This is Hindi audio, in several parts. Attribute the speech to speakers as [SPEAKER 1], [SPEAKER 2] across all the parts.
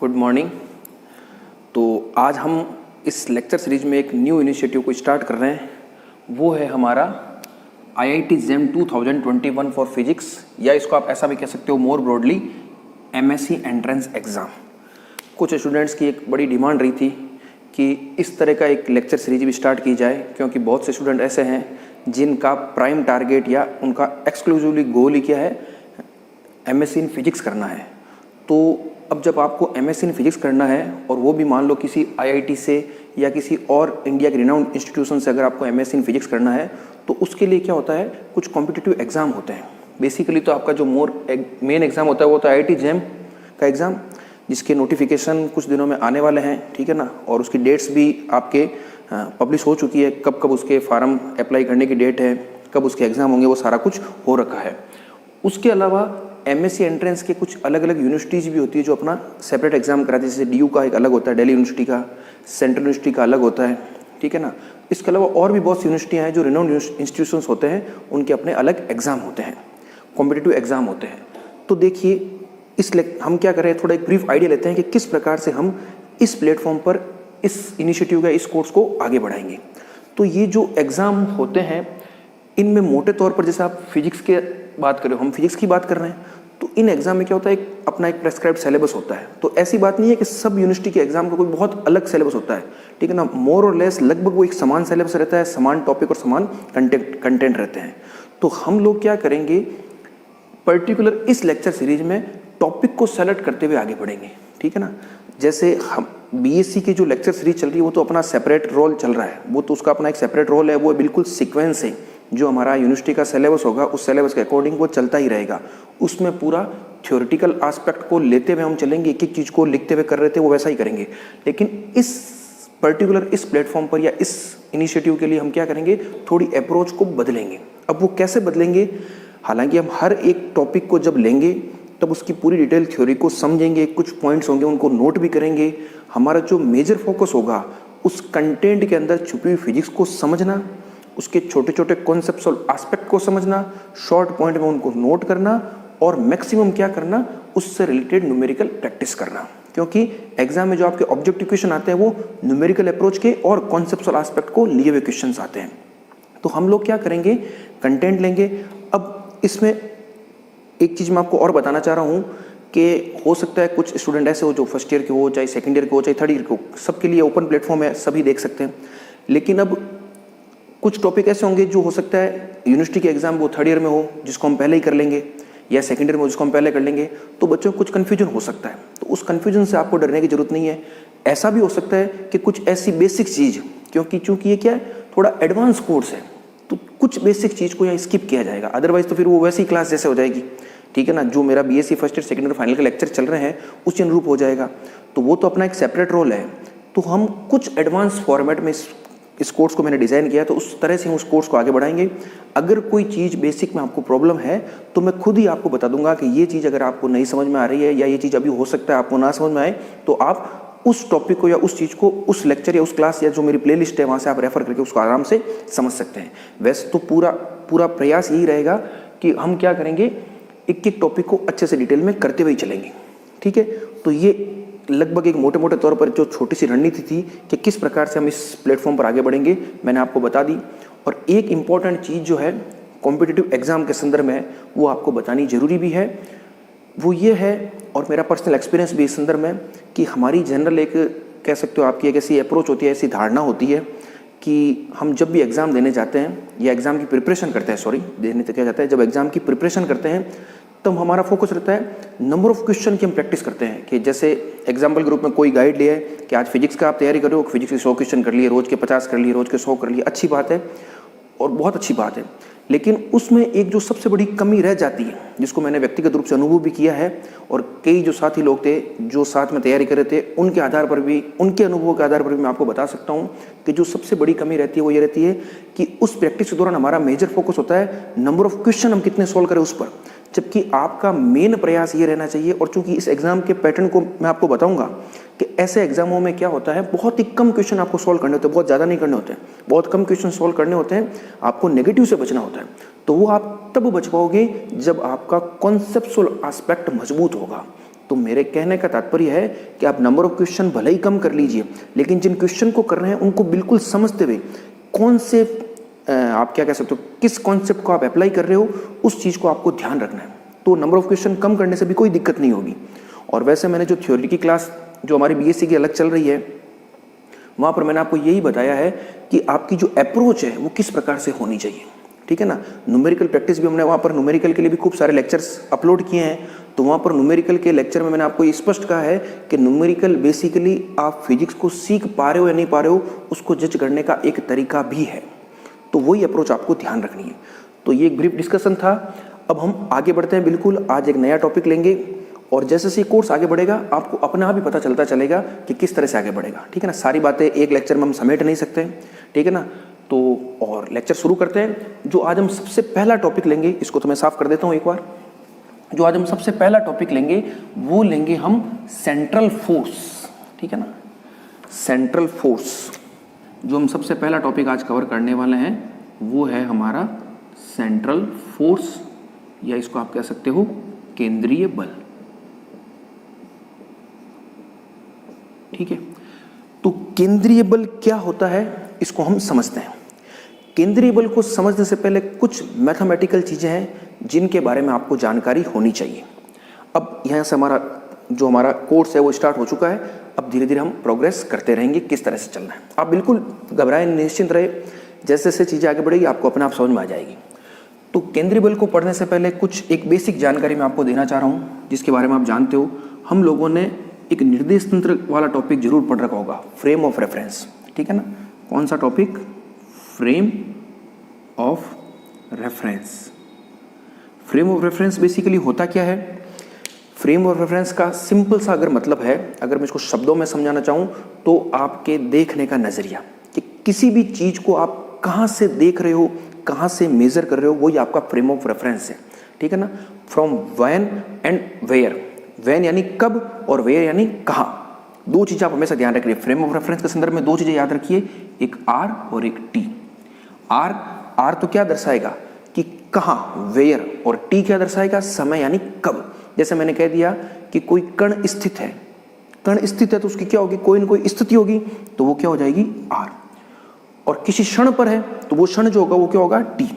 [SPEAKER 1] Good morning. तो आज हम इस लेक्चर सीरीज में एक न्यू इनिशिएटिव को स्टार्ट कर रहे हैं। वो है हमारा IIT JEM 2021 फॉर फिजिक्स, या इसको आप ऐसा भी कह सकते हो मोर ब्रॉडली MSc एंट्रेंस एग्ज़ाम। कुछ स्टूडेंट्स की एक बड़ी डिमांड रही थी कि इस तरह का एक लेक्चर सीरीज भी स्टार्ट की जाए, क्योंकि बहुत से स्टूडेंट ऐसे हैं जिनका प्राइम टारगेट या उनका एक्सक्लूसिवली गोल ही क्या है, MSc इन फिजिक्स करना है। तो अब जब आपको MSc इन फिजिक्स करना है और वो भी मान लो किसी IIT से या किसी और इंडिया के रिनाउंड इंस्टीट्यूशन से अगर आपको MSc इन फिजिक्स करना है, तो उसके लिए क्या होता है, कुछ कॉम्पिटिटिव एग्ज़ाम होते हैं। बेसिकली तो आपका जो मेन एग्ज़ाम होता है वो तो IIT JEM का एग्ज़ाम, जिसके नोटिफिकेशन कुछ दिनों में आने वाले हैं, ठीक है ना। और उसकी डेट्स भी आपके पब्लिश हो चुकी है, कब कब उसके फार्म अप्लाई करने की डेट है, कब उसके एग्ज़ाम होंगे, वो सारा कुछ हो रखा है। उसके अलावा MSc एंट्रेंस के कुछ अलग अलग यूनिवर्सिटीज़ भी होती है जो अपना सेपरेट एग्जाम कराती है। जैसे DU का एक अलग होता है, दिल्ली यूनिवर्सिटी का, सेंट्रल यूनिवर्सिटी का अलग होता है, ठीक है ना। इसके अलावा और भी बहुत सी यूनिवर्सिटियाँ हैं जो रिनाउंड इंस्टीट्यूशंस होते हैं, उनके अपने अलग एग्जाम होते हैं, कॉम्पिटिटिव एग्जाम होते हैं। तो देखिए हम क्या कर रहे हैं, थोड़ा एक ब्रीफ आइडिया लेते हैं कि किस प्रकार से हम इस प्लेटफॉर्म पर इस इनिशिएटिव का, इस कोर्स को आगे बढ़ाएंगे। तो ये जो एग्ज़ाम होते हैं, इनमें मोटे तौर पर, जैसे आप फिजिक्स के बात करें, हम फिजिक्स की बात कर रहे हैं, तो इन एग्जाम में क्या होता है, अपना एक प्रेस्क्राइब्ड सिलेबस होता है। तो ऐसी बात नहीं है कि सब यूनिवर्सिटी के एग्जाम का कोई बहुत अलग सिलेबस होता है, ठीक है ना। मोर और लेस लगभग वो एक समान सिलेबस रहता है, समान टॉपिक और समान कंटेंट रहते हैं। तो हम लोग क्या करेंगे, पर्टिकुलर इस लेक्चर सीरीज में टॉपिक को सेलेक्ट करते हुए आगे बढ़ेंगे, ठीक है ना। जैसे हम BSc की जो लेक्चर सीरीज चल रही है वो तो अपना सेपरेट रोल चल रहा है, वो तो उसका अपना एक सेपरेट रोल है, वो बिल्कुल सीक्वेंस है। जो हमारा यूनिवर्सिटी का सिलेबस होगा उस सिलेबस के अकॉर्डिंग वो चलता ही रहेगा। उसमें पूरा थ्योरेटिकल एस्पेक्ट को लेते हुए हम चलेंगे, एक एक चीज़ को लिखते हुए कर रहे थे वो वैसा ही करेंगे। लेकिन इस पर्टिकुलर इस प्लेटफॉर्म पर या इस इनिशिएटिव के लिए हम क्या करेंगे, थोड़ी अप्रोच को बदलेंगे। अब वो कैसे बदलेंगे, हालांकि हम हर एक टॉपिक को जब लेंगे तब उसकी पूरी डिटेल थ्योरी को समझेंगे, कुछ पॉइंट्स होंगे उनको नोट भी करेंगे। हमारा जो मेजर फोकस होगा उस कंटेंट के अंदर छुपी हुई फिजिक्स को समझना, उसके छोटे छोटे कॉन्सेप्चुअल एस्पेक्ट को समझना, शॉर्ट पॉइंट में उनको नोट करना, और मैक्सिमम क्या करना, उससे रिलेटेड न्यूमेरिकल प्रैक्टिस करना। क्योंकि एग्जाम में जो आपके ऑब्जेक्टिव क्वेश्चन आते हैं वो न्यूमेरिकल अप्रोच के और कॉन्सेप्चुअल एस्पेक्ट को लिए हुए क्वेश्चन आते हैं। तो हम लोग क्या करेंगे, कंटेंट लेंगे। अब इसमें एक चीज़ मैं आपको और बताना चाह रहा हूँ कि हो सकता है कुछ स्टूडेंट ऐसे हो जो फर्स्ट ईयर के हो, चाहे सेकंड ईयर के हो, चाहे थर्ड ईयर के हो, सबके लिए ओपन प्लेटफॉर्म है, सभी देख सकते हैं। लेकिन अब कुछ टॉपिक ऐसे होंगे जो हो सकता है यूनिवर्सिटी के एग्जाम वो थर्ड ईयर में हो, जिसको हम पहले ही कर लेंगे, या सेकंड ईयर में हो जिसको हम पहले कर लेंगे, तो बच्चों को कुछ कन्फ्यूजन हो सकता है। तो उस कन्फ्यूजन से आपको डरने की जरूरत नहीं है। ऐसा भी हो सकता है कि कुछ ऐसी बेसिक चीज़, क्योंकि चूंकि ये क्या है, थोड़ा एडवांस कोर्स है, तो कुछ बेसिक चीज़ को यहाँ स्किप किया जाएगा, अदरवाइज तो फिर वो वैसी क्लास जैसे हो जाएगी, ठीक है ना। जो मेरा BSc first year second year final के लेक्चर चल रहे हैं उसी अनुरूप हो जाएगा। तो वो तो अपना एक सेपरेट रोल है। तो हम कुछ एडवांस फॉर्मेट में इस कोर्स को मैंने डिज़ाइन किया, तो उस तरह से हम उस कोर्स को आगे बढ़ाएंगे। अगर कोई चीज़ बेसिक में आपको प्रॉब्लम है तो मैं खुद ही आपको बता दूंगा कि ये चीज़ अगर आपको नहीं समझ में आ रही है, या ये चीज़ अभी हो सकता है आपको ना समझ में आए, तो आप उस टॉपिक को या उस चीज़ को उस लेक्चर या उस क्लास या जो मेरी प्लेलिस्ट है वहाँ से आप रेफर करके उसको आराम से समझ सकते हैं। वैसे तो पूरा प्रयास यही रहेगा कि हम क्या करेंगे, एक एक टॉपिक को अच्छे से डिटेल में करते हुए चलेंगे, ठीक है। तो ये लगभग एक मोटे मोटे तौर पर जो छोटी सी रणनीति थी कि किस प्रकार से हम इस प्लेटफॉर्म पर आगे बढ़ेंगे, मैंने आपको बता दी। और एक इम्पॉर्टेंट चीज़ जो है कॉम्पिटिटिव एग्जाम के संदर्भ में वो आपको बतानी जरूरी भी है, वो ये है, और मेरा पर्सनल एक्सपीरियंस भी इस संदर्भ में, कि हमारी जनरल एक कह सकते हो आपकी एक ऐसी अप्रोच होती है, ऐसी धारणा होती है कि हम जब भी एग्ज़ाम देने जाते हैं या एग्ज़ाम की प्रिपरेशन करते हैं, देने तो क्या जाता है, जब एग्ज़ाम की प्रिपरेशन करते हैं तो हमारा फोकस रहता है नंबर ऑफ क्वेश्चन की हम प्रैक्टिस करते हैं। कि जैसे एग्जाम्पल के रूप में कोई गाइड लिया है कि आज फिजिक्स का आप तैयारी कर रहे हो, फिजिक्स के 100 क्वेश्चन कर लिए, रोज़ के 50 कर लिए, रोज़ के 100 कर लिए, अच्छी बात है और बहुत अच्छी बात है। लेकिन उसमें एक जो सबसे बड़ी कमी रह जाती है, जिसको मैंने व्यक्तिगत रूप से अनुभव भी किया है, और कई जो साथी लोग थे जो साथ में तैयारी कर रहे थे, उनके आधार पर भी, उनके अनुभवों के आधार पर भी मैं आपको बता सकता हूँ कि जो सबसे बड़ी कमी रहती है वो ये रहती है कि उस प्रैक्टिस के दौरान हमारा मेजर फोकस होता है नंबर ऑफ क्वेश्चन हम कितने सोल्व करें उस पर, जबकि आपका मेन प्रयास ये रहना चाहिए। और चूंकि इस एग्जाम के पैटर्न को मैं आपको बताऊंगा कि ऐसे एग्जामों में क्या होता है, बहुत ही कम क्वेश्चन आपको सोल्व करने होते हैं, बहुत ज़्यादा नहीं करने होते हैं, बहुत कम क्वेश्चन सोल्व करने होते हैं, आपको नेगेटिव से बचना होता है। तो वो आप तब बच पाओगे जब आपका कॉन्सेप्चुअल एस्पेक्ट मजबूत होगा, तो मेरे कहने का तात्पर्य है कि आप नंबर ऑफ क्वेश्चन भले ही कम कर लीजिए, लेकिन जिन क्वेश्चन को कर रहे हैं उनको बिल्कुल समझते हुए कौन से आप क्या कह सकते हो, किस कॉन्सेप्ट को आप अप्लाई कर रहे हो, उस चीज़ को आपको ध्यान रखना है। तो नंबर ऑफ क्वेश्चन कम करने से भी कोई दिक्कत नहीं होगी। और वैसे मैंने जो थ्योरी की क्लास जो हमारी बीएससी की अलग चल रही है, वहाँ पर मैंने आपको यही बताया है कि आपकी जो अप्रोच है वो किस प्रकार से होनी चाहिए, ठीक है ना। न्यूमेरिकल प्रैक्टिस भी हमने वहाँ पर न्यूमेरिकल के लिए भी खूब सारे लेक्चर्स अपलोड किए हैं। तो वहाँ पर न्यूमेरिकल के लेक्चर में मैंने आपको ये स्पष्ट कहा है कि न्यूमेरिकल बेसिकली आप फिजिक्स को सीख पा रहे हो या नहीं पा रहे हो, उसको जज करने का एक तरीका भी है। तो वही अप्रोच आपको ध्यान रखनी है। तो ये एक ब्रीफ डिस्कशन था। अब हम आगे बढ़ते हैं। बिल्कुल आज एक नया टॉपिक लेंगे और जैसे जैसे कोर्स आगे बढ़ेगा आपको अपने आप ही पता चलता चलेगा कि किस तरह से आगे बढ़ेगा, ठीक है ना। सारी बातें एक लेक्चर में हम समेट नहीं सकते, ठीक है ना। तो और लेक्चर शुरू करते हैं। जो आज हम सबसे पहला टॉपिक लेंगे, इसको तो मैं साफ कर देता हूँ एक बार। जो आज हम सबसे पहला टॉपिक लेंगे वो लेंगे हम सेंट्रल फोर्स, ठीक है ना। सेंट्रल फोर्स जो हम सबसे पहला टॉपिक आज कवर करने वाले हैं वो है हमारा सेंट्रल फोर्स, या इसको आप कह सकते हो केंद्रीय बल, ठीक है। तो केंद्रीय बल क्या होता है इसको हम समझते हैं। केंद्रीय बल को समझने से पहले कुछ मैथमेटिकल चीजें हैं जिनके बारे में आपको जानकारी होनी चाहिए। अब यहाँ से हमारा कोर्स है वो स्टार्ट हो चुका है। अब धीरे धीरे हम प्रोग्रेस करते रहेंगे किस तरह से चलना है। आप बिल्कुल घबराएं, निश्चिंत रहे, जैसे जैसे चीज़ें आगे बढ़ेगी आपको अपने आप समझ में आ जाएगी। तो केंद्रीय बल को पढ़ने से पहले कुछ एक बेसिक जानकारी मैं आपको देना चाह रहा हूँ जिसके बारे में आप जानते हो। हम लोगों ने एक निर्देश तंत्र वाला टॉपिक जरूर पढ़ रखा होगा, फ्रेम ऑफ रेफरेंस, ठीक है ना। कौन सा topic? Frame of reference. Frame of reference basically होता क्या है? फ्रेम ऑफ रेफरेंस का सिंपल सा अगर मतलब है, अगर मैं इसको शब्दों में समझाना चाहूँ तो आपके देखने का नजरिया, कि किसी भी चीज को आप कहाँ से देख रहे हो, कहाँ से मेजर कर रहे हो, वही आपका फ्रेम ऑफ रेफरेंस है, ठीक है ना। From when and where. When यानी कब और वेयर यानी कहाँ। दो चीजें आप हमेशा ध्यान रखिए। फ्रेम ऑफ रेफरेंस के संदर्भ में दो चीजें याद रखिए, एक आर और एक टी। आर तो क्या दर्शाएगा कि कहाँ, वेयर, और टी क्या दर्शाएगा? समय यानी कब। जैसे मैंने कह दिया कि कोई कण स्थित है, कण स्थित है तो उसकी क्या होगी? कोई न कोई स्थिति होगी, तो वो क्या हो जाएगी? आर। और किसी क्षण पर है तो वो क्षण जो होगा वो क्या होगा? टी।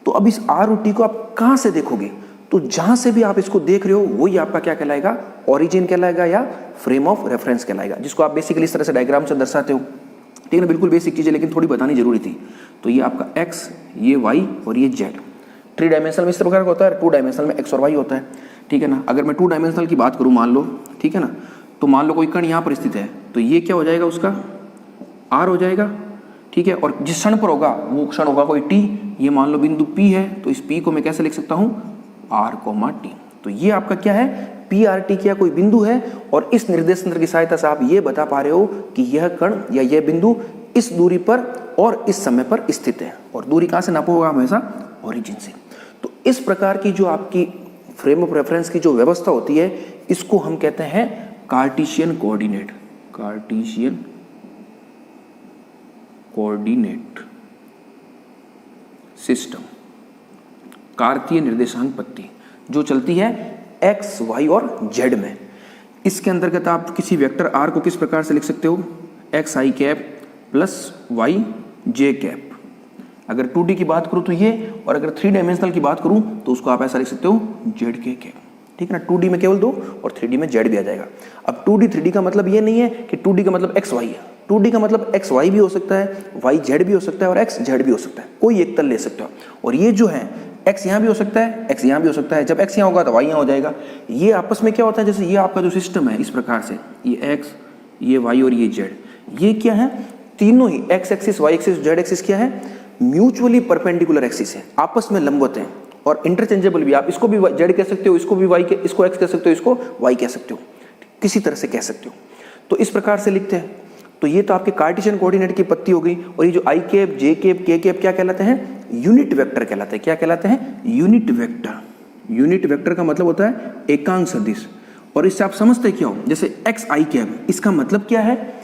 [SPEAKER 1] तो अब इस आर और टी को आप कहाँ से देखोगे? तो जहां से भी आप इसको देख रहे हो वही आपका क्या कहलाएगा? ओरिजिन कहलाएगा या फ्रेम ऑफ रेफरेंस कहलाएगा, जिसको आप बेसिकली इस तरह से डायग्राम से दर्शाते हो, ठीक है ना। बिल्कुल बेसिक चीजें, लेकिन थोड़ी बतानी जरूरी थी। तो ये आपका एक्स, ये वाई और ये जेड। 3 डायमेंशनल में इस प्रकार का होता है, 2 डायमेंशनल में एक्स और वाई होता है, ठीक है ना। अगर मैं 2 डायमेंशनल की बात करूं मान लो, ठीक है ना, तो मान लो कोई कण यहाँ पर स्थित है तो ये क्या हो जाएगा? उसका आर हो जाएगा, ठीक है। और जिस क्षण पर होगा वो क्षण होगा कोई टी। ये मान लो बिंदु पी है तो इस पी को मैं कैसे लिख सकता हूँ? R comma T. तो ये आपका क्या है? पी आर टी क्या कोई बिंदु है, और इस निर्देश तंत्र की सहायता से आप ये बता पा रहे हो कि यह कण या यह बिंदु इस दूरी पर और इस समय पर स्थित है। और दूरी कहाँ से नापा होगा? हमेशा ओरिजिन से। तो इस प्रकार की जो आपकी फ्रेम ऑफ रेफरेंस की जो व्यवस्था होती है इसको हम कहते हैं Cartesian coordinate. Cartesian coordinate system, कार्तीय निर्देशांक पत्ती जो चलती है एक्स, वाई और जेड में। इसके अंतर्गत आप किसी वेक्टर आर को किस प्रकार से लिख सकते हो? एक्स आई कैप प्लस वाई जे कैप। अगर 2D की बात करूं तो ये, और अगर 3 डायमेंशनल की बात करूं तो उसको आप ऐसा लिख सकते हो जेड के कैप, ठीक है ना। 2D में केवल 2 और 3D में जेड भी आ जाएगा। अब 2D 3D का मतलब ये नहीं है कि 2D का मतलब एक्स वाई है। 2D का मतलब एक्स वाई भी हो सकता है, वाई जेड भी हो सकता है और एक्स जेड भी हो सकता है। कोई एक तल ले सकते हो। और ये जो है एक्स यहाँ भी हो सकता है, एक्स यहाँ भी हो सकता है। जब एक्स यहाँ होगा तो वाई यहाँ हो जाएगा। ये आपस में क्या होता है? जैसे ये आपका जो सिस्टम है इस प्रकार से, ये एक्स, ये वाई और ये जेड, ये क्या है? तीनों ही x axis, y axis, z axis क्या है? म्यूचुअली परपेंडिकुलर एक्सिस है, आपस में लंबवत हैं और इंटरचेंजेबल भी। आप इसको भी जेड कह सकते हो, इसको भी वाई, इसको एक्स कह सकते हो, इसको वाई कह सकते हो, किसी तरह से कह सकते हो। तो इस प्रकार से लिखते हैं। तो ये तो आपके कार्टेशियन कोऑर्डिनेट की पत्ती हो गई। और ये जो आई कैप, जे कैप, के कैप क्या कहलाते हैं? यूनिट वेक्टर कहलाते हैं। क्या कहलाते हैं? Unit vector. यूनिट वेक्टर का मतलब होता है एकांक सदिश। और इससे आप समझते क्या हो? जैसे एक्स आई कैप, इसका मतलब क्या है?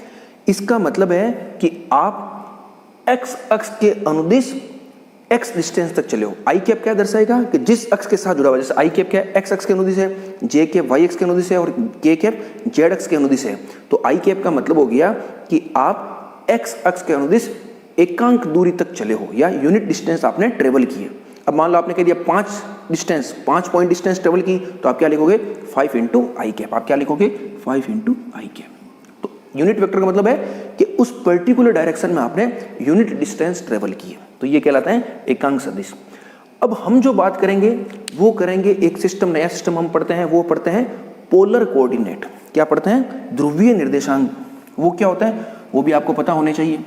[SPEAKER 1] इसका मतलब है कि आप एक्स अक्ष के अनुदिश एक्स डिस्टेंस तक चले हो। आई कैप क्या दर्शाएगा कि जिस अक्ष के साथ जुड़ा हुआ है, जैसे आई कैप क्या है, एक्स अक्ष के अनुदिश है, जे कैप वाई अक्ष के अनुदिश है और के कैप जेड अक्ष के अनुदिश है। तो आई कैप का मतलब हो गया कि आप एक्स अक्ष के अनुदिश एकांक दूरी तक चले हो या यूनिट डिस्टेंस आपने ट्रेवल की है। अब मान लो आपने कह दिया 5 पॉइंट डिस्टेंस ट्रेवल की, तो आप क्या लिखोगे 5 इंटू आई कैप। आप क्या लिखोगे 5 इंटू आई कैप। तो यूनिट वेक्टर का मतलब है कि उस पर्टिकुलर डायरेक्शन में आपने यूनिट डिस्टेंस ट्रेवल की है, तो ये कहलाता है एकांक सदिश। अब हम जो बात करेंगे वो करेंगे एक सिस्टम, नया सिस्टम हम पढ़ते हैं, वो पढ़ते हैं पोलर कोऑर्डिनेट। क्या पढ़ते हैं? ध्रुवीय निर्देशांक। वो क्या होता है वो भी आपको पता होने चाहिए,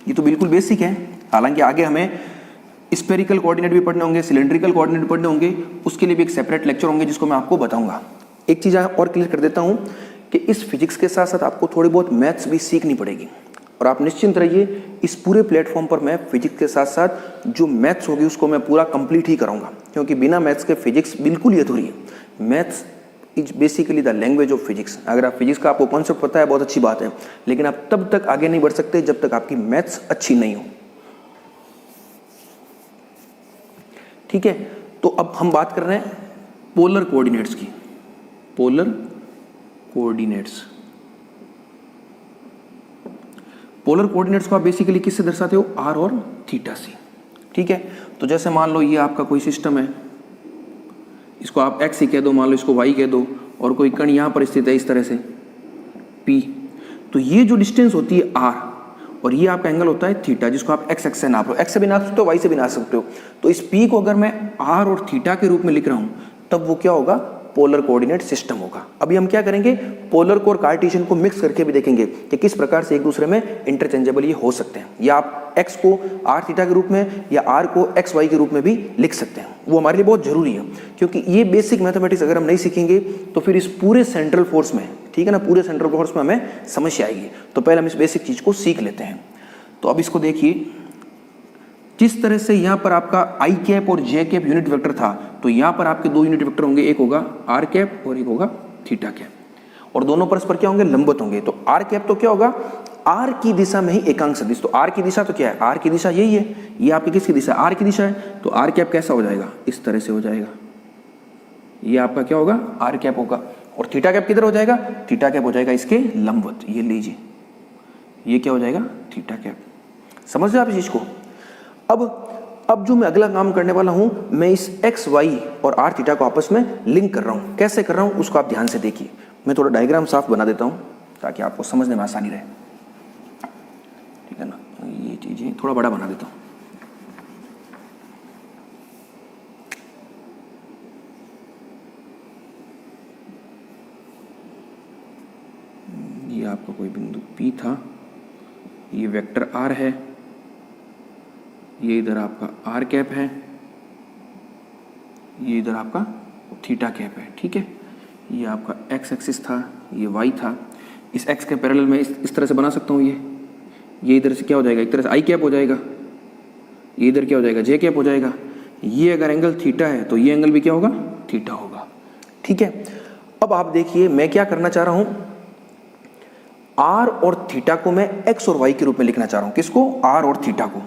[SPEAKER 1] ये तो बिल्कुल बेसिक है। हालांकि आगे हमें स्फेरिकल कोऑर्डिनेट भी पढ़ने होंगे, सिलेंड्रिकल कोऑर्डिनेट भी पढ़ने होंगे, उसके लिए भी एक सेपरेट लेक्चर होंगे जिसको मैं आपको बताऊंगा। एक चीज़ और क्लियर कर देता हूं कि इस फिजिक्स के साथ साथ आपको थोड़ी बहुत मैथ्स भी सीखनी पड़ेगी, और आप निश्चिंत रहिए इस पूरे प्लेटफॉर्म पर मैं फिजिक्स के साथ साथ जो मैथ्स होगी उसको मैं पूरा कंप्लीट ही कराऊंगा, क्योंकि बिना मैथ्स के फिजिक्स बिल्कुल ही अधूरी है। Maths is basically the language of physics. अगर आप फिजिक्स का आपको कॉन्सेप्ट पता है बहुत अच्छी बात है, लेकिन आप तब तक आगे नहीं बढ़ सकते जब तक आपकी मैथ्स अच्छी नहीं हो। ठीक है, तो अब हम बात कर रहे हैं पोलर कोऑर्डिनेट्स की। पोलर कोऑर्डिनेट्स, पोलर कोऑर्डिनेट्स को आप बेसिकली किससे दर्शाते हो? आर और थीटा से। ठीक है, तो जैसे मान लो ये आपका कोई सिस्टम है, इसको आप एक्स ही कह दो, मान लो इसको वाई कह दो, और कोई कण यहां पर स्थित है इस तरह से पी, तो ये जो डिस्टेंस होती है आर और ये आपका एंगल होता है थीटा, जिसको आप एक्स एक्स से नाप लो। एक्स से भी नाप सकते हो, वाई से भी नाप सकते हो। तो इस पी को अगर मैं आर और थीटा के रूप में लिख रहा हूं तब वो क्या होगा? पोलर कोऑर्डिनेट सिस्टम होगा। अभी हम क्या करेंगे, पोलर को और कार्टेशियन को मिक्स करके भी देखेंगे कि किस प्रकार से एक दूसरे में इंटरचेंजेबल ये हो सकते हैं, या आप एक्स को आर थीटा के रूप में या आर को एक्स वाई के रूप में भी लिख सकते हैं। वो हमारे लिए बहुत जरूरी है, क्योंकि ये बेसिक मैथमेटिक्स अगर हम नहीं सीखेंगे तो फिर इस पूरे सेंट्रल फोर्स में, ठीक है ना, पूरे सेंट्रल फोर्स में हमें समस्या आएगी। तो पहले हम इस बेसिक चीज को सीख लेते हैं। तो अब इसको देखिए, जिस तरह से यहां पर आपका आई कैप और जे कैप यूनिट वेक्टर था, तो यहां पर आपके दो यूनिट वेक्टर होंगे, एक होगा आर कैप और एक होगा थीटा कैप, और दोनों परस्पर क्या होंगे? लंबवत होंगे। तो आर कैप तो क्या होगा? आर की दिशा में ही एकांक सदिश। तो आर की दिशा तो क्या है? आर की दिशा यही है, ये आपकी किसकी दिशा? आर की दिशा है। तो आर कैप कैसा हो जाएगा? इस तरह से हो जाएगा, ये आपका क्या होगा? आर कैप होगा। और थीटा कैप किधर हो जाएगा? थीटा कैप हो जाएगा इसके लंबवत, ये लीजिए, ये क्या हो जाएगा? Theta cap. समझ रहे आप इस चीज को? अब जो मैं अगला काम करने वाला हूं, मैं इस एक्स वाई और आर थीटा को आपस में लिंक कर रहा हूं। कैसे कर रहा हूं उसको आप ध्यान से देखिए। मैं थोड़ा डायग्राम साफ बना देता हूं ताकि आपको समझने में आसानी रहे, ठीक है ना। ये चीजें थोड़ा बड़ा बना देता हूं। ये आपका कोई बिंदु P था, ये वेक्टर R है, ये इधर आपका आर कैप है, ये इधर आपका थीटा कैप है। ठीक है, ये आपका एक्स एक्सिस था, ये वाई था। इस एक्स के पैरेलल में इस तरह से बना सकता हूँ। ये इधर से क्या हो जाएगा? एक तरह से आई कैप हो जाएगा, ये इधर क्या हो जाएगा? जे कैप हो जाएगा। ये अगर एंगल थीटा है तो ये एंगल भी क्या होगा? थीटा होगा। ठीक है, अब आप देखिए मैं क्या करना चाह रहा हूं, आर और थीटा को मैं एक्स और वाई के रूप में लिखना चाह रहा हूं। किसको? आर और थीटा को।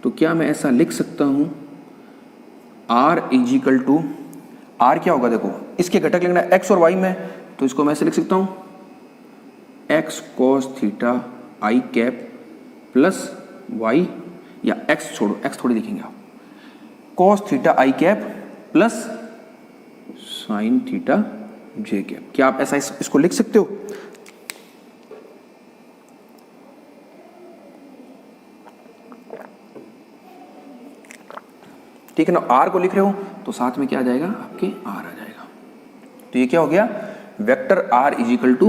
[SPEAKER 1] तो क्या मैं ऐसा लिख सकता हूं, R इजिकल टू, आर क्या होगा? देखो इसके घटक लिखना है एक्स और वाई में, तो इसको मैं ऐसे लिख सकता हूं, x cos theta i cap plus Y, या एक्स छोड़ो, एक्स थोड़ी लिखेंगे आप, cos theta i cap plus sign theta j cap. क्या आप ऐसा इसको लिख सकते हो? ठीक है ना। आर को लिख रहे हो तो साथ में क्या आ जाएगा? आपके आर आ जाएगा। तो ये क्या हो गया? Vector R is equal to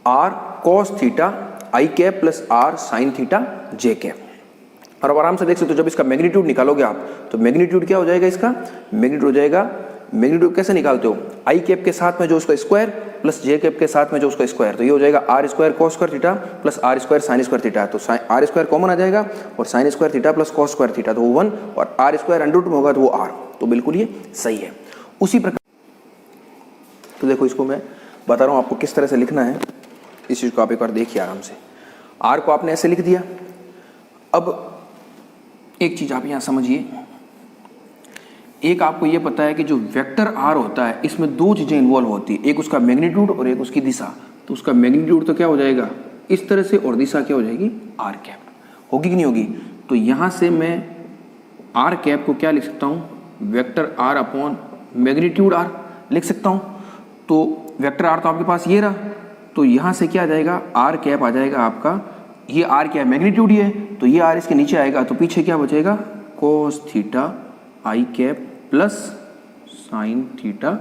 [SPEAKER 1] R cos theta i cap plus R sine theta j cap. और अब आराम से देख सकते हो, जब इसका मैग्नीट्यूड निकालोगे आप तो मैग्नीट्यूड क्या हो जाएगा? इसका मैग्नीट्यूड हो जाएगा, मैग्नीट्यूड कैसे निकालते हो? आई कैप के साथ में जो उसका स्क्वायर प्लस जे कैप के साथ में जो उसका स्क्वायर, तो ये हो जाएगा R square cos square theta plus R square sine square theta. तो आर स्क्वायर कॉमन आ जाएगा और sine square theta plus cos square theta, तो वो 1, और आर स्क्वायर अंडर रूट में होगा तो वो आर। तो बिल्कुल ये सही है। उसी प्रकार तो देखो इसको मैं बता रहा हूँ आपको किस तरह से लिखना है, इस चीज को आप एक बार देखिए आराम से। आर को आपने ऐसे लिख दिया। अब एक चीज़ आप यहाँ समझिए, एक आपको ये पता है कि जो वेक्टर आर होता है इसमें दो चीज़ें इन्वॉल्व होती है, एक उसका मैग्नीट्यूड और एक उसकी दिशा। तो उसका मैग्नीट्यूड तो क्या हो जाएगा इस तरह से, और दिशा क्या हो जाएगी आर कैप, होगी कि नहीं होगी। तो यहाँ से मैं आर कैप को क्या लिख सकता हूँ, vector R upon magnitude R लिख सकता हूँ। तो वेक्टर आर तो आपके पास ये रहा, तो यहाँ से क्या आ जाएगा आर कैप आ जाएगा आपका, ये आर क्या है मैग्नीट्यूड ही है, तो ये आर इसके नीचे आएगा, तो पीछे क्या बचेगा cos theta i cap plus sign theta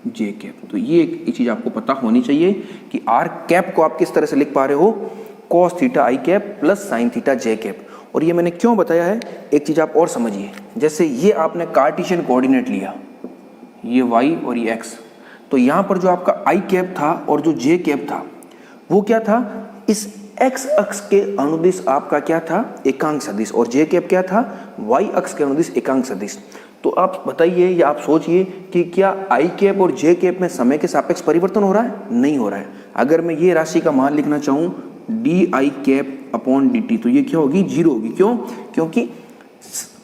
[SPEAKER 1] j cap. तो ये एक चीज़ आपको पता होनी चाहिए कि आर कैप को आप किस तरह से लिख पा रहे हो, cos theta i cap plus sign theta j cap. और ये मैंने क्यों बताया है, एक चीज़ आप और समझिए, जैसे ये आपने कार्टेशियन कोऑर्डिनेट लिया, ये वाई और ये एक्स, तो यहाँ पर जो आपका आई कैप था और जो जे कैप था वो क्या था, इस एक्स अक्ष के अनुदिश आपका क्या था एकांक सदिश, और जे कैप क्या था वाई अक्ष के अनुदिश एकांक सदिश। तो आप बताइए या आप सोचिए कि क्या आई कैप और जे कैप में समय के सापेक्ष परिवर्तन हो रहा है, नहीं हो रहा है। अगर मैं ये राशि का मान लिखना चाहूँ D i cap upon D T, तो ये क्या होगी जीरो होगी। क्यों, क्योंकि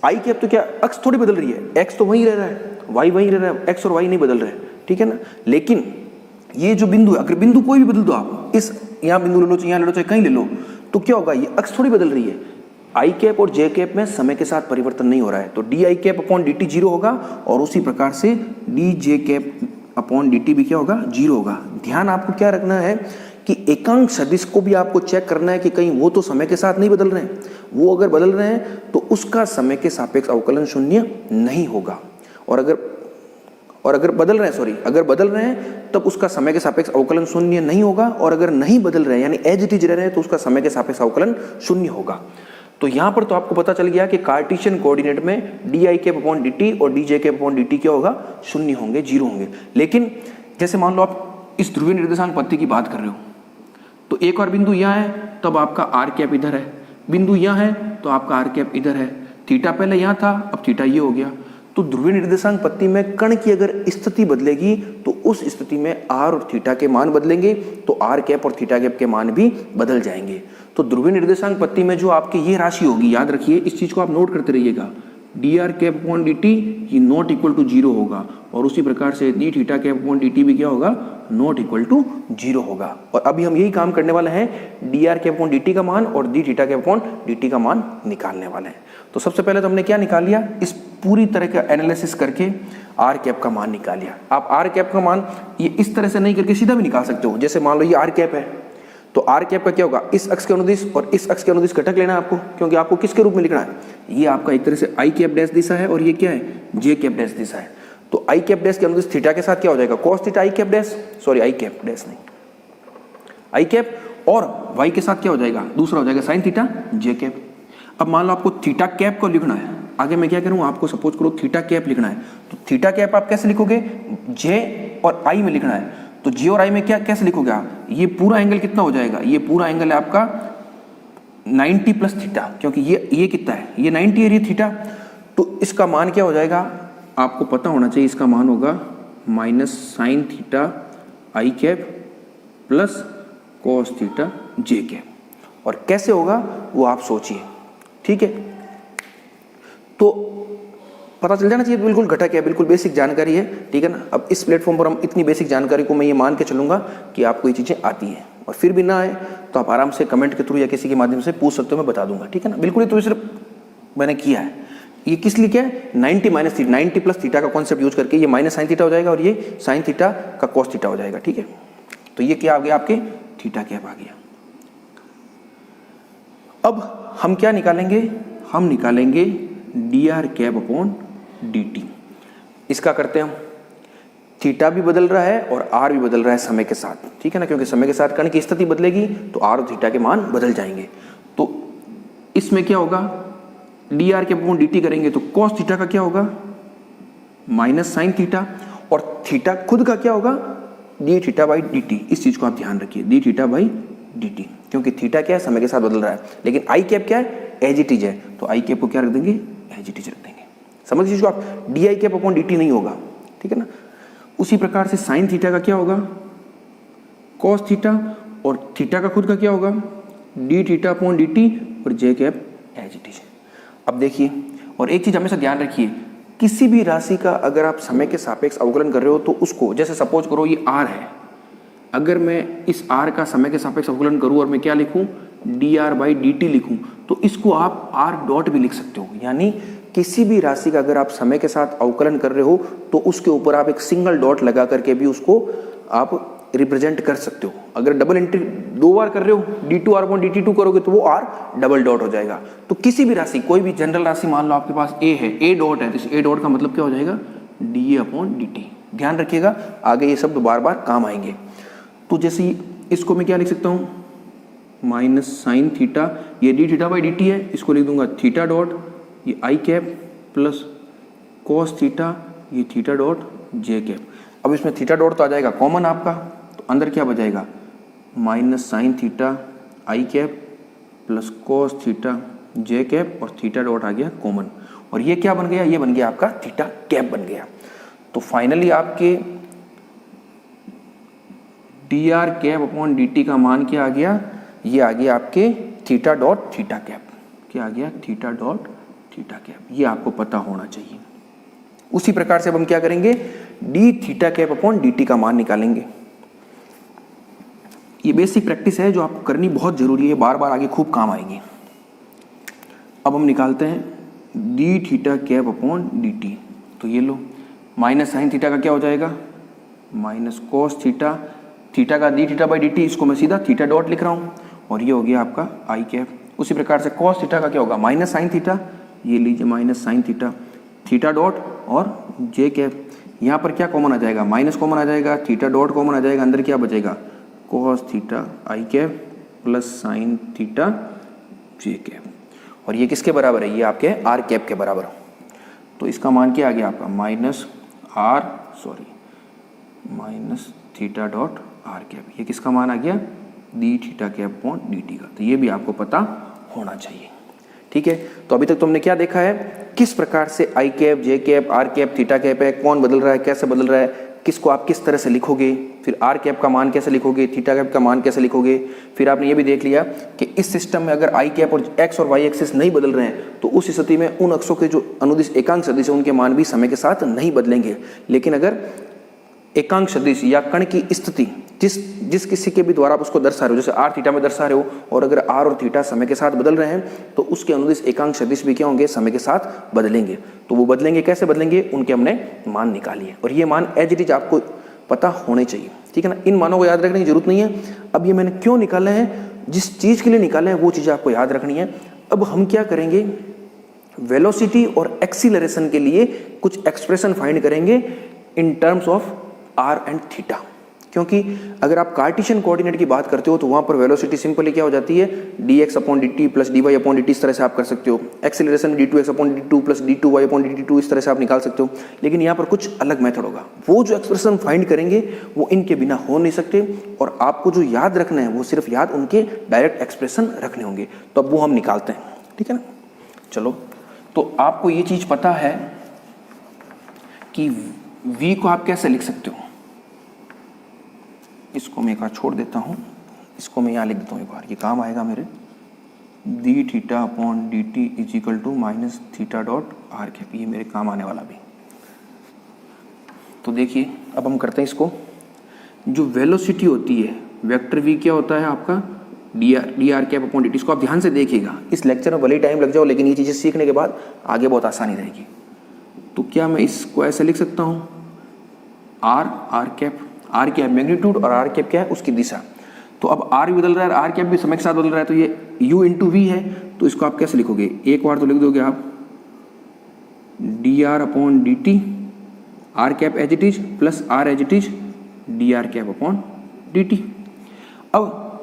[SPEAKER 1] आई कैप तो क्या अक्ष थोड़ी बदल रही है, एक्स तो वहीं रह रहा है, वाई वहीं रह रहा है, एक्स और वाई नहीं बदल रहे, ठीक है ना। लेकिन ये जो बिंदु है, अगर बिंदु कोई भी बदल दो आप, इस यहाँ बिंदु ले लो चाहे यहाँ ले लो चाहे कहीं ले लो, तो क्या होगा ये अक्ष थोड़ी बदल रही है। आई कैप और जे कैप में समय के साथ परिवर्तन नहीं हो रहा है, तो D i cap upon D T zero होगा, और उसी प्रकार से D j cap upon D T भी क्या होगा जीरो होगा। ध्यान आपको क्या रखना है कि एकांक सदिश को भी आपको चेक करना है कि कहीं वो तो समय के साथ नहीं बदल रहे हैं, वो अगर बदल रहे हैं तो उसका समय के सापेक्ष अवकलन शून्य नहीं होगा, और अगर बदल रहे हैं अगर बदल रहे हैं तब उसका समय के सापेक्ष अवकलन शून्य नहीं होगा, और अगर नहीं बदल रहे हैं यानी एज इट इज रह रहे हैं तो उसका समय के सापेक्ष अवकलन शून्य होगा। तो यहाँ पर तो आपको पता चल गया कि कार्टेशियन कोऑर्डिनेट में d i cap upon D t और d j cap upon D t क्या होगा शून्य होंगे, जीरो होंगे। लेकिन जैसे मान लो आप इस ध्रुवीय निर्देशांक पद्धति की बात कर रहे हो, तो एक और बिंदु यहाँ है तब आपका आर कैप इधर है, बिंदु यहाँ है तो आपका आर कैप इधर है, थीटा पहले यहाँ था अब थीटा ये हो गया। तो ध्रुवीय निर्देशांक पद्धति में कण की अगर स्थिति बदलेगी तो उस स्थिति में आर और थीटा के मान बदलेंगे, तो आर कैप और थीटा कैप के मान भी बदल जाएंगे। तो ध्रुवीय निर्देशांक पद्धति में जो आपकी ये राशि होगी, याद रखिए इस चीज को आप नोट करते रहिएगा, D r cap upon D T ये नॉट इक्वल टू जीरो होगा, और उसी प्रकार से D theta cap upon D T भी क्या होगा नॉट इक्वल टू जीरो होगा। और अभी हम यही काम करने वाले हैं, D r cap upon D T का मान और D theta cap upon D T का मान निकालने वाले हैं। तो सबसे पहले तो हमने क्या निकाल लिया, इस पूरी तरह का एनालिसिस करके आर कैप का मान निकाल लिया। आप आर कैप का मान ये इस तरह से नहीं करके सीधा भी निकाल सकते हो। जैसे मान लो ये आर कैप है, तो आर कैप का क्या होगा, इस अक्ष के अनुदिश और इस अक्ष के अनुदिश घटक लेना है आपको, क्योंकि आपको किसके रूप में लिखना है, ये आपका एक तरह से आई कैप डैश दिशा है और ये क्या है जे कैप डैश दिशा है। तो आई कैप डैश के अनुदिश थीटा के साथ क्या हो जाएगा cos theta i cap dash, I cap dash नहीं आई कैप, और वाई के साथ क्या हो जाएगा दूसरा हो जाएगा साइन थीटा जे कैप। अब मान लो आपको थीटा कैप को लिखना है, आगे मैं क्या करूँ आपको सपोज करो थीटा कैप लिखना है, तो थीटा कैप आप कैसे लिखोगे, जे और आई में लिखना है, तो जे और आई में क्या कैसे लिखोगे आप, ये पूरा एंगल कितना हो जाएगा, ये पूरा एंगल है आपका 90 प्लस थीटा, क्योंकि ये कितना है ये 90 है ये थीटा, तो इसका मान क्या हो जाएगा आपको पता होना चाहिए, इसका मान होगा minus sine theta i cap plus cos theta j cap. और कैसे होगा वो आप सोचिए, ठीक है। तो पता चल जाना चाहिए, बिल्कुल घटक है, बिल्कुल बेसिक जानकारी है, ठीक है ना। अब इस प्लेटफॉर्म पर हम इतनी बेसिक जानकारी को मैं ये मान के चलूंगा कि आपको ये चीज़ें आती हैं, और फिर भी ना आए तो आप आराम से कमेंट के थ्रू या किसी के माध्यम से पूछ सकते हो, मैं बता दूंगा, ठीक है ना। बिल्कुल ये तो सिर्फ मैंने किया है, ये किस लिए क्या है 90 माइनस 90 प्लस थीटा का कॉन्सेप्ट यूज करके ये माइनस साइन थीटा हो जाएगा और ये साइन थीटा का कॉस थीटा हो जाएगा, ठीक है। तो ये क्या आ गया आपके थीटा कैप आ गया। अब हम क्या निकालेंगे, हम निकालेंगे D r cap upon D T. इसका करते हैं हम, थीटा भी बदल रहा है और आर भी बदल रहा है समय के साथ, ठीक है ना, क्योंकि समय के साथ कण की स्थिति बदलेगी तो आर और थीटा के मान बदल जाएंगे। तो इसमें क्या होगा D r cap upon D T करेंगे तो कॉस थीटा का क्या होगा माइनस साइन थीटा, और थीटा खुद का क्या होगा D theta by D T. इस चीज को आप ध्यान रखिए, D theta by D T, क्योंकि थीटा क्या है समय के साथ बदल रहा है, लेकिन आई कैप क्या है एज इट इज है, तो आई कैप को क्या रख देंगे एज इट इज रख देंगे। समझ लीजिए आप, D i cap upon D T नहीं होगा, ठीक है ना। उसी प्रकार से साइन थीटा का क्या होगा कॉस थीटा, और थीटा का खुद का क्या होगा D theta upon D t, और जे कैप एज इट इज। अब देखिए, और एक चीज़ हमेशा ध्यान रखिए, किसी भी राशि का अगर आप समय के सापेक्ष अवकलन कर रहे हो तो उसको, जैसे सपोज करो ये r है, अगर मैं इस r का समय के सापेक्ष अवकलन करूं और मैं क्या लिखूं, dr/dt लिखूं, तो इसको आप r डॉट भी लिख सकते हो। यानी किसी भी राशि का अगर आप समय के साथ अवकलन कर रहे हो तो उसके ऊपर आप एक सिंगल डॉट लगा करके भी उसको आप रिप्रेजेंट कर सकते हो। अगर डबल एंट्री 2 बार कर रहे हो, d2r/dt2 करोगे तो वो r डबल डॉट हो जाएगा। तो किसी भी राशि, कोई भी जनरल राशि मान लो आपके पास a है, a डॉट है, तो इस a डॉट का मतलब क्या हो जाएगा, dA/dt। ध्यान रखिएगा, आगे ये शब्द बार बार काम आएंगे। तो जैसे इसको मैं क्या लिख सकता हूँ, माइनस साइन थीटा, ये d/dt है, इसको लिख दूंगा थीटा डॉट, ये i cap plus cos theta, ये थीटा डॉट j कैप। अब इसमें थीटा डॉट तो आ जाएगा कॉमन आपका, तो अंदर क्या बचेगा, minus sine theta i cap plus cos theta j cap, और थीटा डॉट आ गया कॉमन, और ये क्या बन गया, ये बन गया आपका थीटा कैप बन गया। तो फाइनली आपके dr कैप अपॉन dt का मान क्या आ गया, ये आ गया आपके थीटा डॉट थीटा कैप। क्या आ गया, थीटा डॉट थीटा कैप। ये आपको पता होना चाहिए। उसी प्रकार से अब हम क्या करेंगे, D theta cap upon dt का मान निकालेंगे। ये बेसिक प्रैक्टिस है जो आपको करनी बहुत जरूरी है, बार बार आगे खूब काम आएगी। अब हम निकालते हैं D theta cap upon dt। तो ये लो, माइनस साइन थीटा का क्या हो जाएगा, माइनस कॉस थीटा, थीटा का d/dt, इसको मैं सीधा थीटा डॉट लिख रहा हूँ, और ये हो गया आपका आई कैप। उसी प्रकार से कॉस थीटा का क्या होगा, माइनस साइन थीटा, ये लीजिए minus sine theta, theta dot और जे कैप। यहाँ पर क्या कॉमन आ जाएगा, माइनस कॉमन आ जाएगा, थीटा डॉट कॉमन आ जाएगा, अंदर क्या बचेगा, cos theta i cap plus sign theta j cap. और ये किसके बराबर है, ये आपके आर कैप के बराबर। तो इसका मान क्या आ गया आपका, minus theta dot R cap. ये किसका मान आ गया, D theta cap upon dt का। तो ये भी आपको पता होना चाहिए। ठीक है, तो अभी तक तुमने क्या देखा है, किस प्रकार से i cap, j cap, r cap, theta cap है, कौन बदल रहा है, कैसे बदल रहा है, किसको आप किस तरह से लिखोगे, फिर आर कैप का मान कैसे लिखोगे, थीटा कैप का मान कैसे लिखोगे। फिर आपने ये भी देख लिया कि इस सिस्टम में अगर आई कैप और एक्स और वाई एक्सिस नहीं बदल रहे हैं तो उस स्थिति में उन अक्षों के जो अनुदिश एकांक सदिश है उनके मान भी समय के साथ नहीं बदलेंगे। लेकिन अगर एकांक सदिश या कण की स्थिति जिस किसी के भी द्वारा आप उसको दर्शा रहे हो, जैसे आर थीटा में दर्शा रहे हो, और अगर आर और थीटा समय के साथ बदल रहे हैं तो उसके अनुदिश एकांक सदिश भी क्या होंगे, समय के साथ बदलेंगे। तो वो बदलेंगे कैसे बदलेंगे, उनके हमने मान निकालिए, और ये मान एज इट इज आपको पता होने चाहिए। ठीक है ना, इन मानों को याद रखने की जरूरत नहीं है। अब ये मैंने क्यों निकाले हैं, जिस चीज के लिए निकाले हैं वो चीज आपको याद रखनी है। अब हम क्या करेंगे, वेलोसिटी और एक्सीलरेशन के लिए कुछ एक्सप्रेशन फाइंड करेंगे in terms of R and theta. क्योंकि अगर आप कार्टेशियन कोऑर्डिनेट की बात करते हो तो वहां पर वेलोसिटी सिंपली क्या हो जाती है, dx upon dt plus dy upon dt, इस तरह से आप कर सकते हो। Acceleration d2x upon dt2 plus d2y upon dt2, इस तरह से आप निकाल सकते हो। लेकिन यहाँ पर कुछ अलग मेथड होगा, वो जो एक्सप्रेशन फाइंड करेंगे वो इनके बिना हो नहीं सकते, और आपको जो याद रखना है वो सिर्फ याद उनके डायरेक्ट एक्सप्रेशन रखने होंगे। तो अब वो हम निकालते हैं। ठीक है ना, चलो। तो आपको ये चीज पता है कि v को आप कैसे लिख सकते हो। इसको मैं एक बार छोड़ देता हूँ, इसको मैं यहाँ लिख देता हूँ एक बार, ये काम आएगा मेरे। D theta upon D T is equal to minus theta dot R cap, ये मेरे काम आने वाला भी। तो देखिए अब हम करते हैं इसको। जो वेलोसिटी होती है, वेक्टर वी क्या होता है आपका, D r cap upon D T. इसको आप ध्यान से देखिएगा, इस लेक्चर में भले ही टाइम लग जाओ लेकिन ये चीज़ें सीखने के बाद आगे बहुत आसानी रहेगी। तो क्या मैं इसको ऐसे लिख सकता हूँ, आर कैप, आर क्या है मैग्नीट्यूड और आर कैप क्या है उसकी दिशा। तो अब आर भी बदल रहा है, आर कैप भी समय के साथ बदल रहा है, तो ये u इंटू वी है। तो इसको आप कैसे लिखोगे, एक बार तो लिख दोगे आप d r upon D t, r cap as it is plus r as it is d r cap upon D t. अब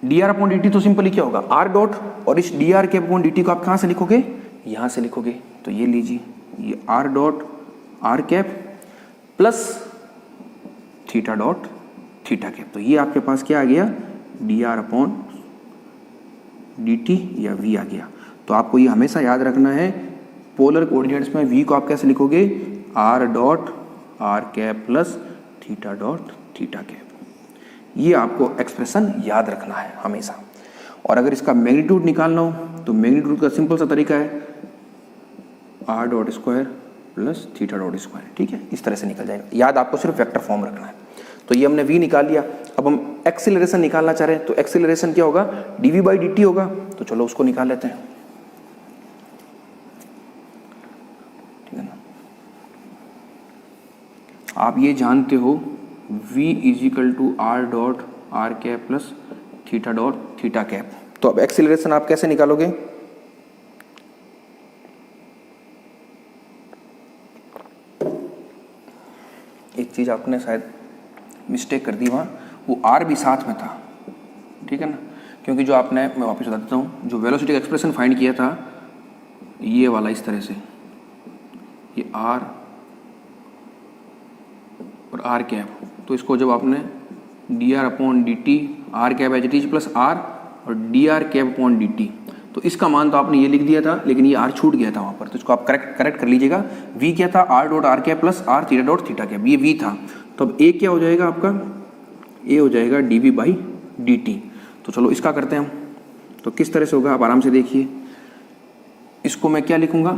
[SPEAKER 1] d r upon D T तो सिंपली क्या होगा, आर डॉट, और इस d r cap upon D t को आप कहाँ से लिखोगे, यहाँ से लिखोगे। तो ये लीजिए, ये are dot R cap plus theta dot theta cap. तो ये आपके पास क्या आ गया, D r upon D T या वी आ गया। तो आपको ये हमेशा याद रखना है, पोलर कोऑर्डिनेट्स में वी को आप कैसे लिखोगे, are dot R cap plus theta dot theta cap. ये आपको एक्सप्रेशन याद रखना है हमेशा। और अगर इसका मैग्नीट्यूड निकालना हो तो मैग्नीट्यूड का सिंपल सा तरीका है, R dot square plus theta dot square, ठीक है, इस तरह से निकल जाएगा। याद आपको सिर्फ वेक्टर फॉर्म रखना है। तो ये हमने v निकाल लिया। अब हम एक्सीलरेशन निकालना चाह रहे हैं, तो एक्सीलरेशन क्या होगा, dv बाई dt होगा। तो चलो उसको निकाल लेते हैं, ठीक है ना। आप ये जानते हो v is equal to R dot R cap plus theta dot theta cap. तो अब एक्सीलरेशन आप कैसे निकालोगे, एक चीज आपने शायद मिस्टेक कर दी वहाँ, वो आर भी साथ में था, ठीक है ना, क्योंकि जो आपने, मैं वापस बता देता हूँ, जो वेलोसिटी का एक्सप्रेशन फाइंड किया था ये वाला इस तरह से, ये आर और आर कैप, तो इसको जब आपने d r upon D t r cap h t plus r और d r cap upon D T, तो इसका मान तो आपने ये लिख दिया था, लेकिन ये आर छूट गया था वहाँ पर, तो इसको आप करेक्ट कर लीजिएगा। वी क्या था, R dot R cap plus are theta dot theta cap, ये वी था। तो अब ए क्या हो जाएगा आपका, ए हो जाएगा D V by D T. तो चलो इसका करते हैं हम, तो किस तरह से होगा आप आराम से देखिए। इसको मैं क्या लिखूंगा,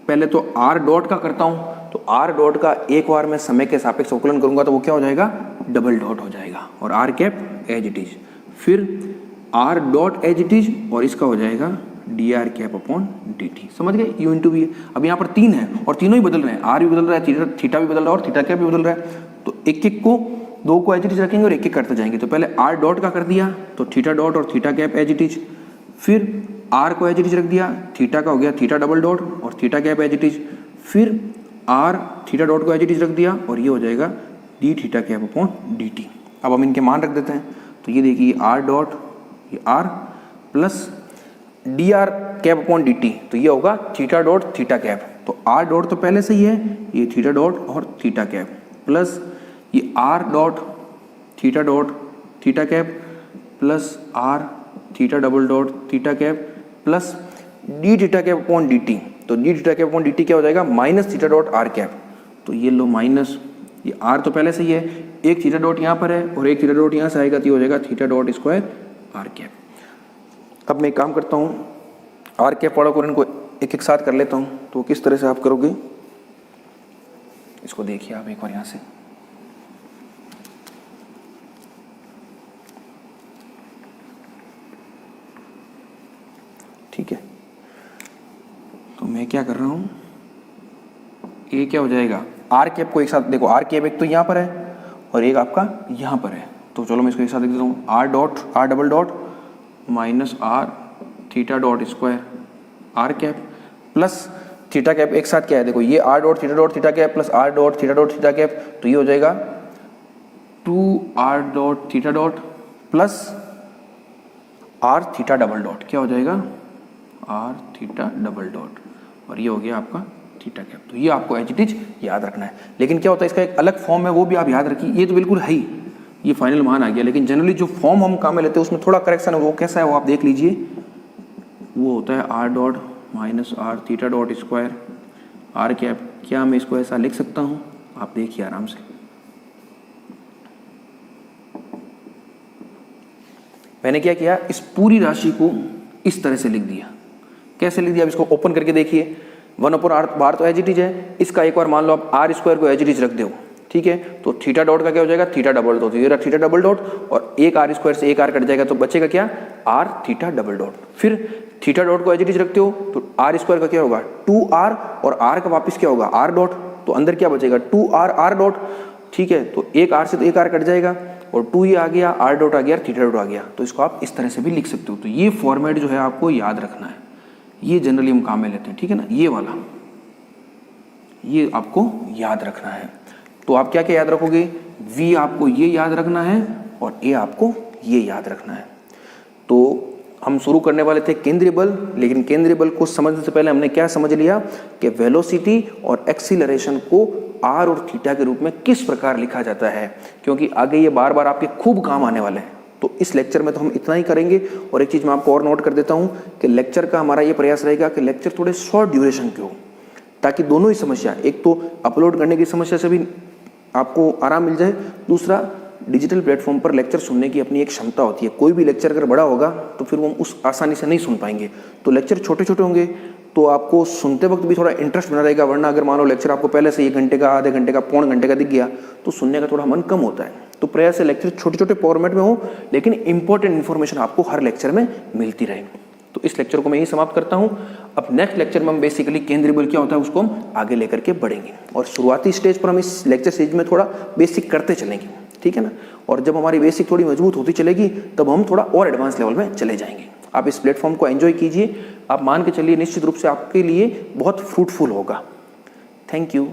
[SPEAKER 1] पहले तो आर डॉट का करता हूँ, तो आर डॉट का एक बार मैं समय के सापेक्ष अवकलन करूंगा तो वो क्या हो जाएगा, डबल डॉट हो जाएगा, और r cap as it is, फिर r dot as it is, और इसका हो जाएगा d r cap upon D t. समझ गए, यू इंटू वी। अब यहाँ पर 3 है और तीनों ही बदल रहे हैं, आर भी बदल रहा है, थीटा भी बदल रहा है और थीटा कैप भी बदल रहा है। तो एक एक को, 2 को एज इट इज रखेंगे और एक एक करते जाएंगे। तो पहले आर डॉट का कर दिया, तो थीटा डॉट और theta cap as it is, फिर आर को एज इट इज रख दिया, थीटा का हो गया थीटा डबल डॉट और theta cap as it is, फिर आर थीटा डॉट को एज इट इज रख दिया और ये हो जाएगा d theta cap upon D t. अब हम इनके मान रख देते हैं, तो ये देखिए आर डॉट, ये r plus d r cap upon D T, तो ये होगा थीटा डॉट थीटा कैप। तो आर डॉट तो पहले से ही है, ये थीटा डॉट और थीटा कैप, प्लस ये are dot theta cap plus are theta double dot theta cap plus d theta cap upon D T. तो d theta cap upon D t क्या हो जाएगा, minus theta dot R cap. तो ये लो माइनस, ये आर तो पहले से ही है, एक थीटा डॉट यहाँ पर है और एक थीटा डॉट यहाँ से आएगा, तो ये हो जाएगा theta dot square R cap. अब मैं एक काम करता हूँ, आर कैप वाला को इनको एक एक साथ कर लेता हूँ। तो किस तरह से आप करोगे, इसको देखिए आप एक बार यहाँ से, ठीक है। तो मैं क्या कर रहा हूँ, ये क्या हो जाएगा, आर कैप को एक साथ देखो, आर कैप एक तो यहाँ पर है और एक आपका यहाँ पर है। तो चलो मैं इसको एक साथ लिख देता हूँ, R dot R double dot minus R theta dot square R cap plus theta cap एक साथ क्या है, देखो ये are dot theta cap plus R dot theta cap, तो ये हो जाएगा 2 R dot theta dot plus are theta double dot, क्या हो जाएगा आर थीटा डबल डॉट, और ये हो गया आपका थीटा कैप। तो ये आपको एज इट इज याद रखना है। लेकिन क्या होता है, इसका एक अलग फॉर्म है, वो भी आप याद रखिए। ये तो बिल्कुल है ही, ये फाइनल मान आ गया, लेकिन जनरली जो फॉर्म हम काम में लेते हैं उसमें थोड़ा करेक्शन है। वो कैसा है वो आप देख लीजिए, वो होता है R dot minus R theta dot square R cap. क्या मैं इसको ऐसा लिख सकता हूँ, आप देखिए आराम से। मैंने क्या किया, इस पूरी राशि को इस तरह से लिख दिया। कैसे लिख दिया, अब इसको ओपन करके देखिए, 1/r बार तो एज इट इज है, इसका एक बार मान लो आप आर स्क्वायर को एज इट इज रख दो, ठीक है। तो थीटा डॉट का क्या हो जाएगा, थीटा डबल डॉट, ये रहा थीटा डबल डॉट, और एक आर स्क्वायर से एक आर कट जाएगा, तो बचेगा क्या, आर थीटा डबल डॉट। फिर थीटा डॉट को एज इट इज रखते हो तो आर स्क्वायर का क्या होगा 2r, और आर का वापस क्या होगा आर डॉट, तो अंदर क्या बचेगा 2r आर डॉट, ठीक है। तो एक आर से तो एक आर कट जाएगा और 2 ही आ गया, आर डॉट आ गया, थीटा डॉट आ गया। तो इसको आप इस तरह से भी लिख सकते हो। तो ये फॉर्मेट जो है आपको याद रखना है, ये जनरली हम काम में लेते हैं, ठीक है ना। ये वाला, ये आपको याद रखना है। तो आप क्या क्या याद रखोगे, v आपको ये याद रखना है और a आपको ये याद रखना है। तो हम शुरू करने वाले थे केंद्रीय बल, लेकिन केंद्रीय बल को समझने से पहले हमने क्या समझ लिया कि वेलोसिटी और एक्सीलरेशन को r और थीटा के रूप में किस प्रकार लिखा जाता है, क्योंकि आगे ये बार बार आपके खूब काम आने वाले हैं। तो इस लेक्चर में तो हम इतना ही करेंगे। और एक चीज़ मैं आपको और नोट कर देता हूँ कि लेक्चर का हमारा ये प्रयास रहेगा कि लेक्चर थोड़े शॉर्ट ड्यूरेशन के हो, ताकि दोनों ही समस्या, एक तो अपलोड करने की समस्या से भी आपको आराम मिल जाए, दूसरा डिजिटल प्लेटफॉर्म पर लेक्चर सुनने की अपनी एक क्षमता होती है। कोई भी लेक्चर अगर बड़ा होगा तो फिर वो उस आसानी से नहीं सुन पाएंगे। तो लेक्चर छोटे छोटे होंगे, तो आपको सुनते वक्त भी थोड़ा इंटरेस्ट बना रहेगा, वरना अगर मान लो लेक्चर आपको पहले से 1 घंटे का, आधे घंटे का, पौन घंटे का दिख गया तो सुनने का थोड़ा मन कम होता है। तो प्रयास है लेक्चर छोटे छोटे फॉर्मेट में हो, लेकिन इंपॉर्टेंट इन्फॉर्मेशन आपको हर लेक्चर में मिलती रहे। तो इस लेक्चर को मैं यही समाप्त करता हूं। अब नेक्स्ट लेक्चर में हम बेसिकली केंद्रीय बल क्या होता है उसको हम आगे लेकर के बढ़ेंगे, और शुरुआती स्टेज पर हम इस लेक्चर सीरीज में थोड़ा बेसिक करते चलेंगे, ठीक है ना। और जब हमारी बेसिक थोड़ी मजबूत होती चलेगी तब हम थोड़ा और एडवांस लेवल में चले जाएंगे। आप इस प्लेटफॉर्म को एंजॉय कीजिए, आप मान के चलिए निश्चित रूप से आपके लिए बहुत फ्रूटफुल होगा। Thank you.